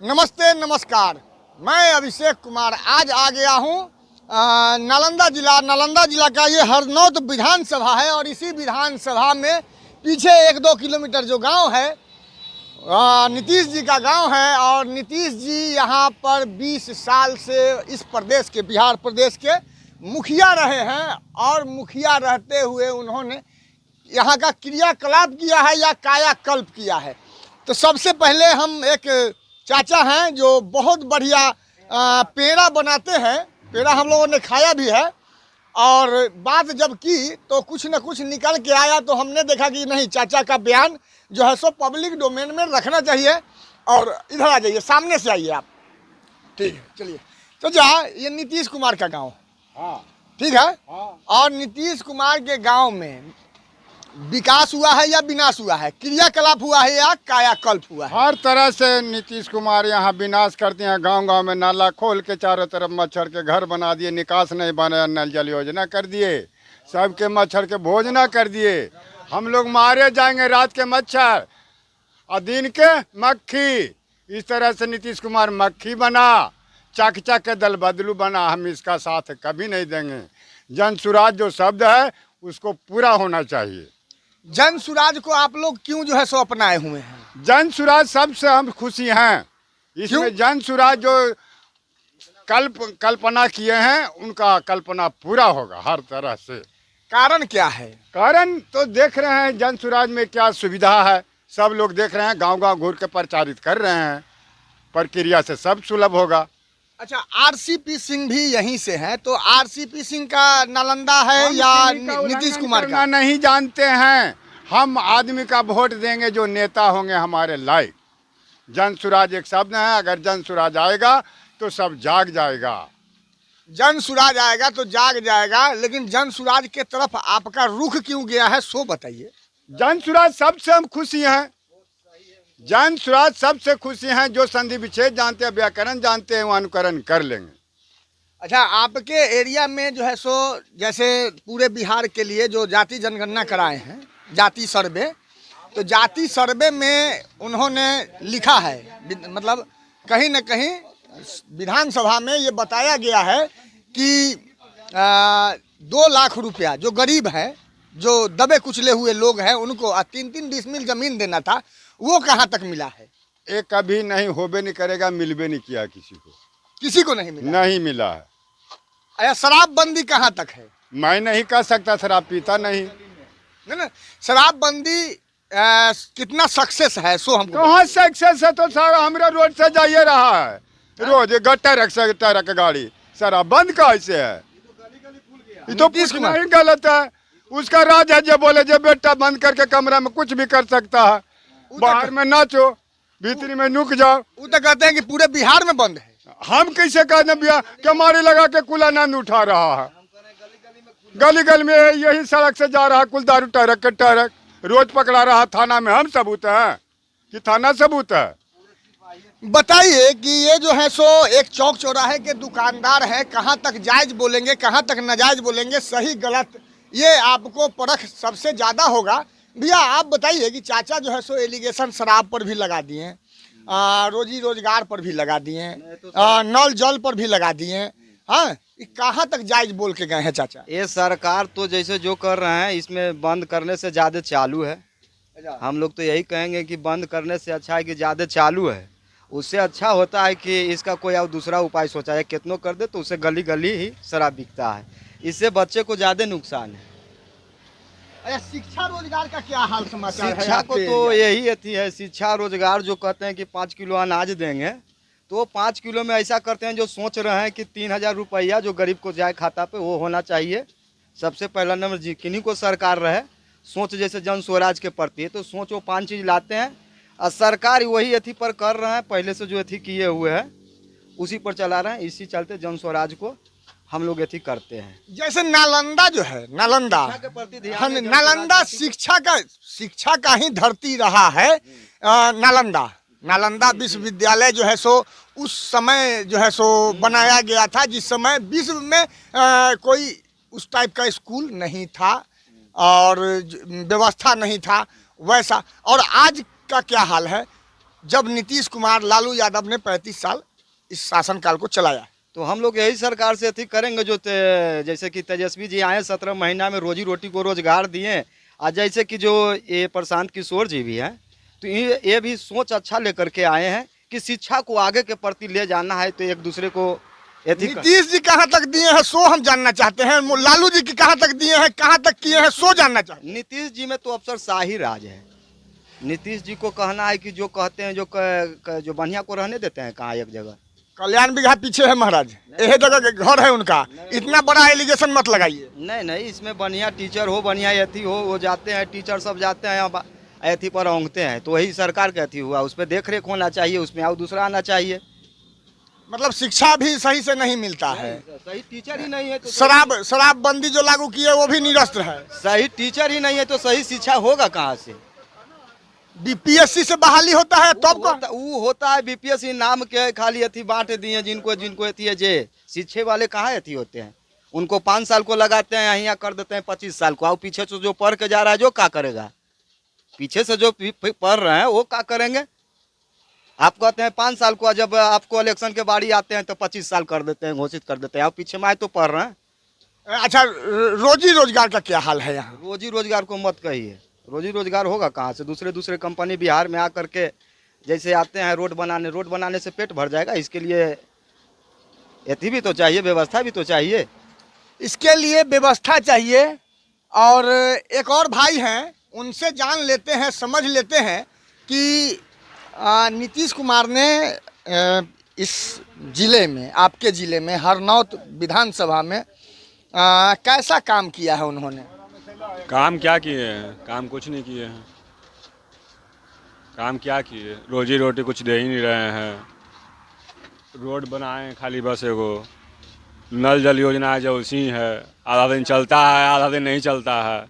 नमस्ते नमस्कार। मैं अभिषेक कुमार आज आ गया हूँ नालंदा जिला का ये हरनौत विधानसभा है और इसी विधानसभा में पीछे 1-2 किलोमीटर जो गांव है नीतीश जी का गांव है। और नीतीश जी यहाँ पर 20 साल से इस प्रदेश के बिहार प्रदेश के मुखिया रहे हैं और मुखिया रहते हुए उन्होंने यहाँ का क्रियाकलाप किया है या कायाकल्प किया है। तो सबसे पहले हम एक चाचा हैं जो बहुत बढ़िया पेड़ा बनाते हैं। पेड़ा हम लोगों ने खाया भी है और बात जब की तो कुछ न कुछ निकल के आया तो हमने देखा कि नहीं, चाचा का बयान जो है सो पब्लिक डोमेन में रखना चाहिए। और इधर आ जाइए, सामने से आइए आप। ठीक है, चलिए। तो जहाँ ये नीतीश कुमार का गांव, हाँ ठीक है। हाँ। और नीतीश कुमार के गांव में विकास हुआ है या विनाश हुआ है, क्रियाकलाप हुआ है या कायाकल्प हुआ है? हर तरह से नीतीश कुमार यहाँ विनाश करते हैं। गांव-गांव में नाला खोल के चारों तरफ मच्छर के घर बना दिए, निकास नहीं बनाया, नल जल योजना कर दिए, सबके मच्छर के भोजना कर दिए। हम लोग मारे जाएंगे रात के मच्छर और दिन के मक्खी। इस तरह से नीतीश कुमार मक्खी बना, चक चक के दल बदलू बना। हम इसका साथ कभी नहीं देंगे। जन सुराज जो शब्द है उसको पूरा होना चाहिए। जन सुराज को आप लोग क्यों जो है सो अपनाए हुए हैं? जन सुराज सबसे हम खुशी हैं। इसमें जन सुराज जो कल्पना किए हैं उनका कल्पना पूरा होगा हर तरह से। कारण क्या है? कारण तो देख रहे हैं जन सुराज में क्या सुविधा है, सब लोग देख रहे हैं। गांव-गांव घूर के प्रचारित कर रहे हैं, प्रक्रिया से सब सुलभ होगा। अच्छा, आरसीपी सिंह भी यहीं से हैं, तो आरसीपी सिंह का नालंदा है या नीतीश कुमार का? नहीं जानते हैं। हम आदमी का वोट देंगे जो नेता होंगे हमारे लायक। जन सुराज एक शब्द है, अगर जन सुराज आएगा तो सब जाग जाएगा। जन सुराज आएगा तो जाग जाएगा, लेकिन जन सुराज के तरफ आपका रुख क्यों गया है सो बताइए। जन सुराज सबसे हम खुशी हैं। जन सुराज सबसे खुशी हैं जो संधि विच्छेद जानते हैं, व्याकरण जानते हैं, वो अनुकरण कर लेंगे। अच्छा, आपके एरिया में जो है सो जैसे पूरे बिहार के लिए जो जाति जनगणना कराए हैं, जाति सर्वे, तो जाति सर्वे में उन्होंने लिखा है, मतलब कहीं न कहीं विधानसभा में ये बताया गया है कि 2 लाख रुपया जो गरीब है, जो दबे कुचले हुए लोग हैं, उनको 3-3 डिसमिल जमीन देना था, वो कहाँ तक मिला है? ये कभी नहीं होबे नहीं करेगा, मिलबे नहीं किया किसी को नहीं मिला। नहीं मिला है। अरे शराबबंदी कहाँ तक है? मैं नहीं कह सकता, शराब पीता नहीं। ना शराबबंदी कितना सक्सेस है सो हमको कहाँ सक्सेस है? तो सारा हमारा रोड से जाइए रहा है रोज गटर के गाड़ी। शराब बंद कैसे है? ये तो कुछ नहीं गलत है। उसका राज है जो बोले जो बेटा बंद करके कमरा में कुछ भी कर सकता है, बाहर में नाचो, भीतरी में नुक जाओ। वो तो कहते हैं कि पूरे बिहार में बंद है। हम कैसे कहते बिहार कमारी लगा के कुल आनंद उठा रहा है। गली गली में यही सड़क से जा रहा है कुल दारू टरक के टरक, रोज पकड़ा रहा। थाना में हम सबूत हैं कि थाना सबूत है? बताइए कि ये जो है सो एक चौक चौराहे के दुकानदार हैं, कहाँ तक जायज बोलेंगे, कहाँ तक नाजायज बोलेंगे, सही गलत ये आपको परख सबसे ज़्यादा होगा। भैया आप बताइए कि चाचा जो है सो एलिगेशन शराब पर भी लगा दिए, रोजी रोजगार पर भी लगा दिए, नल जल पर भी लगा दिए। हाँ, ये कहाँ तक जायज बोल के गए हैं चाचा? ये सरकार तो जैसे जो कर रहे हैं इसमें बंद करने से ज़्यादा चालू है। हम लोग तो यही कहेंगे कि बंद करने से अच्छा है कि ज़्यादा चालू है। उससे अच्छा होता है कि इसका कोई और दूसरा उपाय सोचा है, कितनों कर दे तो उसे गली गली ही शराब बिकता है, इससे बच्चे को ज़्यादा नुकसान है। अच्छा, शिक्षा रोजगार का क्या हाल समाचार है? शिक्षा को तो यही अथी है, शिक्षा रोजगार जो कहते हैं कि 5 किलो अनाज देंगे, तो 5 किलो में ऐसा करते हैं जो सोच रहे हैं कि 3000 रुपया जो गरीब को जाए खाता पे वो होना चाहिए। सबसे पहला नंबर जी किन्हीं को सरकार रहे सोच, जैसे जन स्वराज के प्रति, तो सोच वो 5 चीज़ लाते हैं और सरकार वही अथी पर कर रहे हैं, पहले से जो अथी किए हुए हैं उसी पर चला रहे हैं। इसी चलते जन स्वराज को हम लोग अथी करते हैं। जैसे नालंदा जो है, नालंदा शिक्षा का ही धरती रहा है। नालंदा विश्वविद्यालय जो है सो उस समय जो है सो बनाया गया था जिस समय विश्व में कोई उस टाइप का स्कूल नहीं था और व्यवस्था नहीं था वैसा। और आज का क्या हाल है? जब नीतीश कुमार लालू यादव ने 35 साल इस शासनकाल को चलाया। तो हम लोग यही सरकार से अथी करेंगे जो जैसे कि तेजस्वी जी आए 17 महीना में रोजी रोटी को रोजगार दिए। आज जैसे कि जो ये प्रशांत किशोर जी भी हैं, तो ये भी सोच अच्छा लेकर के आए हैं कि शिक्षा को आगे के प्रति ले जाना है, तो एक दूसरे को नीतीश जी कहाँ तक दिए हैं सो हम जानना चाहते हैं, लालू जी की कहाँ तक दिए हैं, कहाँ तक किए हैं सो जानना चाहते हैं। नीतीश जी में तो अफसरशाही राज है। नीतीश जी को कहना है कि जो कहते हैं जो बढ़िया को रहने देते हैं कहाँ एक जगह। कल्याण बिघा पीछे है महाराज, यही जगह घर है उनका, इतना बड़ा एलिगेशन मत लगाइए। नहीं, इसमें बढ़िया टीचर हो, बढ़िया अथी हो, वो जाते हैं टीचर सब जाते हैं अथी पर ओंघते हैं, तो वही सरकार का अथी हुआ, उस पर देख रेख होना चाहिए, उसमें और दूसरा आना चाहिए। मतलब शिक्षा भी सही से नहीं मिलता है, सही टीचर ही नहीं है तो शराबबंदी जो लागू की है वो भी निरस्त है। सही टीचर ही नहीं है तो सही शिक्षा होगा कहाँ से? बीपीएससी से बहाली होता है तब वो होता है बीपीएससी नाम के खाली अथी बांट दिए जिनको अथी है। जे शिक्षे वाले कहाँ अथी होते हैं, उनको 5 साल को लगाते हैं, यहाँ कर देते हैं 25 साल को। और पीछे से जो पढ़ के जा रहा है जो क्या करेगा? पीछे से जो पढ़ रहे हैं वो क्या करेंगे? आप कहते हैं 5 साल को, जब आपको इलेक्शन के बारी आते हैं तो 25 साल कर देते हैं, घोषित कर देते हैं। आप पीछे में तो पढ़ रहे हैं। अच्छा, रोजी रोजगार का क्या हाल है यहाँ? रोजी रोजगार को मत कहिए, रोजी रोजगार होगा कहाँ से? दूसरे कंपनी बिहार में आकर के जैसे आते हैं रोड बनाने से पेट भर जाएगा? इसके लिए एथी भी तो चाहिए, व्यवस्था भी तो चाहिए। इसके लिए व्यवस्था चाहिए। और एक और भाई हैं, उनसे जान लेते हैं, समझ लेते हैं कि नीतीश कुमार ने इस जिले में, आपके जिले में हरनौत विधानसभा में कैसा काम किया है उन्होंने? काम क्या किए हैं? काम कुछ नहीं किए हैं। काम क्या किए? रोजी रोटी कुछ दे ही नहीं रहे हैं। रोड बनाए खाली बस एगो, नल जल योजना जो उसी है, आधा दिन चलता है आधा दिन नहीं चलता है।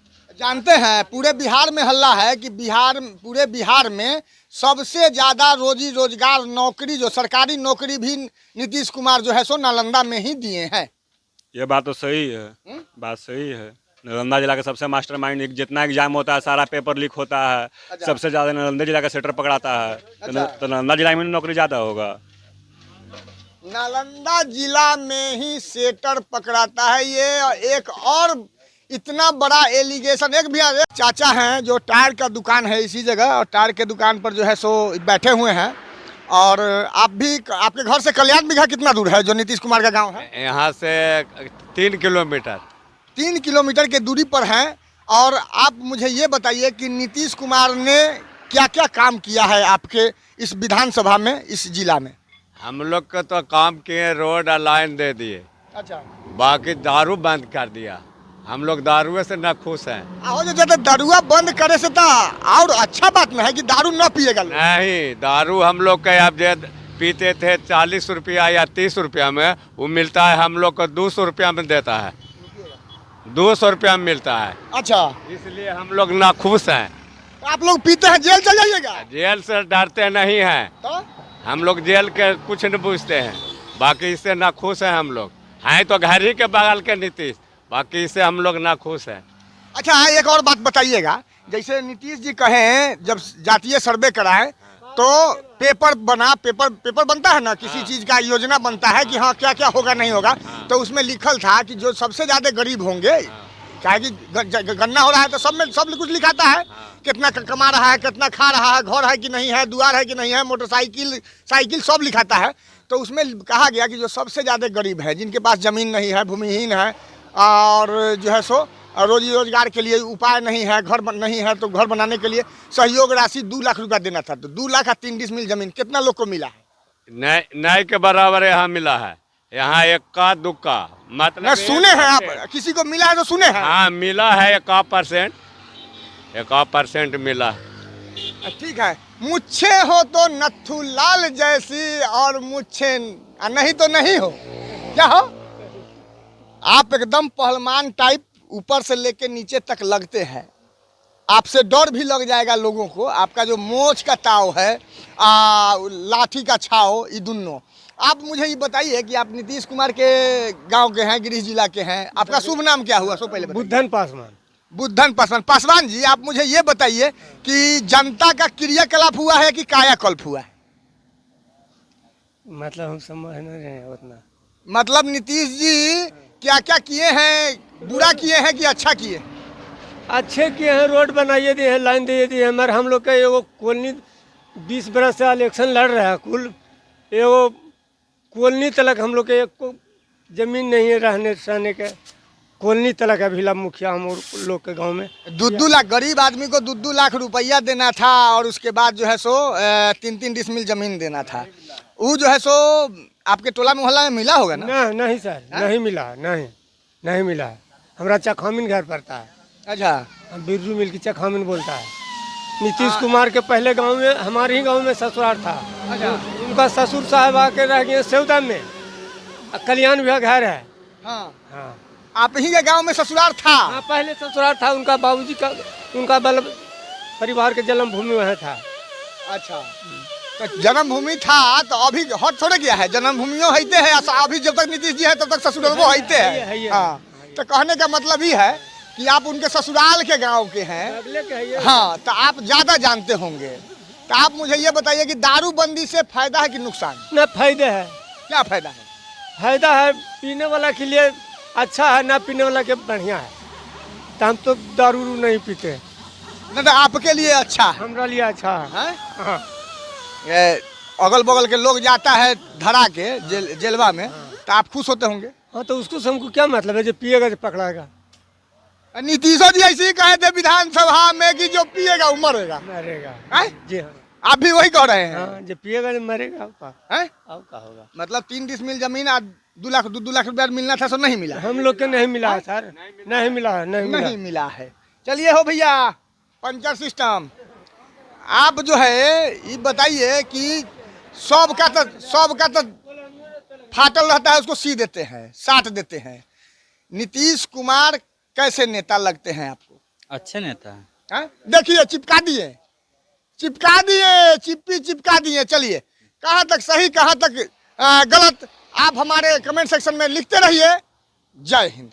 जानते हैं पूरे बिहार में हल्ला है कि पूरे बिहार में सबसे ज़्यादा रोजी रोजगार नौकरी, जो सरकारी नौकरी भी नीतीश कुमार जो है सो नालंदा में ही दिए हैं। ये बात तो सही है, बात सही है। नालंदा जिला का सबसे मास्टरमाइंड, जितना एग्जाम होता है सारा पेपर लीक होता है। अच्छा। सबसे ज़्यादा नालंदा जिला का सेटर पकड़ाता है। अच्छा। तो नालंदा जिला में नौकरी ज़्यादा होगा। नालंदा जिला में ही सेटर पकड़ाता है। ये एक और इतना बड़ा एलिगेशन। एक भैया चाचा हैं जो टायर का दुकान है इसी जगह, और टायर के दुकान पर जो है सो बैठे हुए हैं। और आप भी, आपके घर से कल्याण बिघा कितना दूर है जो नीतीश कुमार का गांव है? यहाँ से 3 किलोमीटर। 3 किलोमीटर के दूरी पर हैं। और आप मुझे ये बताइए कि नीतीश कुमार ने क्या क्या काम किया है आपके इस विधानसभा में, इस जिला में? हम लोग को तो काम किए, रोड और लाइन दे दिए। अच्छा। बाकी दारू बंद कर दिया। हम लोग दारुए से न खुश हैं। आओ जो जब दारुआ बंद करे से तो और अच्छा बात में है कि दारू न पिएगा लोग। नहीं, दारू हम लोग के अब जे पीते थे 40 रुपया या 30 रुपया में, वो मिलता है हम लोग को 200 रुपया में देता है, 200 रुपया में मिलता है। अच्छा, इसलिए हम लोग ना खुश हैं। आप लोग पीते हैं जेल चल जाइएगा? जेल से डरते नहीं हैं, तो हम लोग जेल के कुछ नहीं पूछते हैं। बाकी इससे ना खुश हैं हम लोग। हैं तो घर ही के बगल के नीतीश, बाकी इससे हम लोग ना खुश हैं। अच्छा, एक और बात बताइएगा, जैसे नीतीश जी कहें जब जातीय सर्वे कराएं तो पेपर बनता है ना, किसी चीज़ का योजना बनता है कि हाँ क्या क्या होगा नहीं होगा, तो उसमें लिखल था कि जो सबसे ज़्यादा गरीब होंगे, क्या कि गन्ना हो रहा है तो सब कुछ लिखाता है, कितना कमा रहा है, कितना खा रहा है, घर है कि नहीं है, दुआर है कि नहीं है, मोटरसाइकिल साइकिल सब लिखाता है। तो उसमें कहा गया कि जो सबसे ज़्यादा गरीब है, जिनके पास ज़मीन नहीं है, भूमिहीन है, और जो है सो रोजी रोजगार के लिए उपाय नहीं है, घर नहीं है, तो घर बनाने के लिए सहयोग राशि 2 लाख रुपया देना था। तो 2 लाख और 3 डिसमिल जमीन कितना लोग को मिला है? नहीं के बराबर यहाँ मिला है। यहाँ इक्का दुक्का मतलब सुने हैं आप? किसी को मिला है तो सुने हैं? हाँ, मिला है 1% मिला। ठीक है, मुच्छे हो तो नत्थू लाल जैसी, और मुच्छे नहीं तो नहीं हो। क्या हो? आप एकदम पहलवान टाइप ऊपर से लेके नीचे तक लगते हैं। आपसे डर भी लग जाएगा लोगों को। आपका जो मोच का ताव है, लाठी का छाव, ये दोनों। आप मुझे ये बताइए कि आप नीतीश कुमार के गांव के हैं, गिरिश जिला के हैं। आपका शुभ नाम क्या हुआ? सो पहले बुद्धन पासवान। बुद्धन पासवान। पासवान जी, आप मुझे ये बताइए कि जनता का क्रियाकलाप हुआ है कि कायाकल्प हुआ है? मतलब हम समझ नहीं रहे हैं उतना। मतलब नीतीश जी क्या क्या किए हैं, बुरा किए हैं कि अच्छा किए? अच्छे किए हैं, रोड बनाइए दिए हैं, लाइन दिए दिए हैं। मगर हम लोग का एगो कॉलोनी 20 बरस से इलेक्शन लड़ रहा है, कुल एगो कॉलोनी तलक हम लोग के एक जमीन नहीं है रहने सहने के। कॉलोनी तलक अभी मुखिया हम लोग के गांव में 2 लाख गरीब आदमी को 2 लाख रुपया देना था और उसके बाद जो है सो 3 डिसमिल जमीन देना था। वो जो है सो आपके टोला मोहल्ला में मिला होगा ना? नहीं सर, नहीं मिला, नहीं मिला। हमारा चखामिन घर पड़ता है। अच्छा, हम बिरजू मिल की चखामिन बोलता है। नीतीश कुमार के पहले गांव में, हमारे ही गांव में ससुराल था। उनका ससुर साहब आके रह गए सेवदा में, कल्याण विभाग घर है। हाँ, हाँ आप ही के गांव में ससुराल था? हाँ, पहले ससुराल था उनका। बाबूजी का, उनका परिवार के जन्मभूमि वहाँ था। अच्छा, तो जन्मभूमि था तो अभी हट थोड़े गया है, जन्मभूमियों हैते है। अभी जब तक नीतीश जी है तब तक ससुराल वो हैते है। हाँ, तो कहने का मतलब ही है कि आप उनके ससुराल के गांव के हैं। हाँ, तो आप ज्यादा जानते होंगे। तो आप मुझे ये बताइए कि दारूबंदी से फायदा है कि नुकसान? न फायदे है। क्या फायदा है? फायदा है, पीने वाला के लिए अच्छा है, ना पीने वाला के बढ़िया है। तो हम तो दारू नहीं पीते। न तो आपके लिए अच्छा है, हमारा लिए अच्छा है। हाँ। ये अगल बगल के लोग जाता है धरा के जेलवा में, तो आप खुश होते होंगे। हाँ, तो उसको हमको क्या मतलब है, जो पिएगा जो पकड़ाएगा। नीतीशो जी ऐसे ही कहे थे विधानसभा में कि जो पिएगा वो मरेगा। मरेगा जी हाँ। आप भी वही कह रहे हैं? हाँ, जो पिएगा जो मरेगा। हैं? अब का होगा? मतलब 3 डिसमिल जमीन 2 लाख रुपया मिलना था, सो नहीं मिला। हम लोग के नहीं मिला है सर, नहीं मिला है। चलिए हो भैया, पंचर सिस्टम। आप जो है ये बताइए कि सबका तो फाटल रहता है, उसको सी देते हैं, साट देते हैं। नीतीश कुमार कैसे नेता लगते हैं आपको? अच्छे नेता है। देखिए चिपका दिए, चिप्पी चिपका दिए। चलिए, कहाँ तक सही कहाँ तक गलत आप हमारे कमेंट सेक्शन में लिखते रहिए। जय हिंद।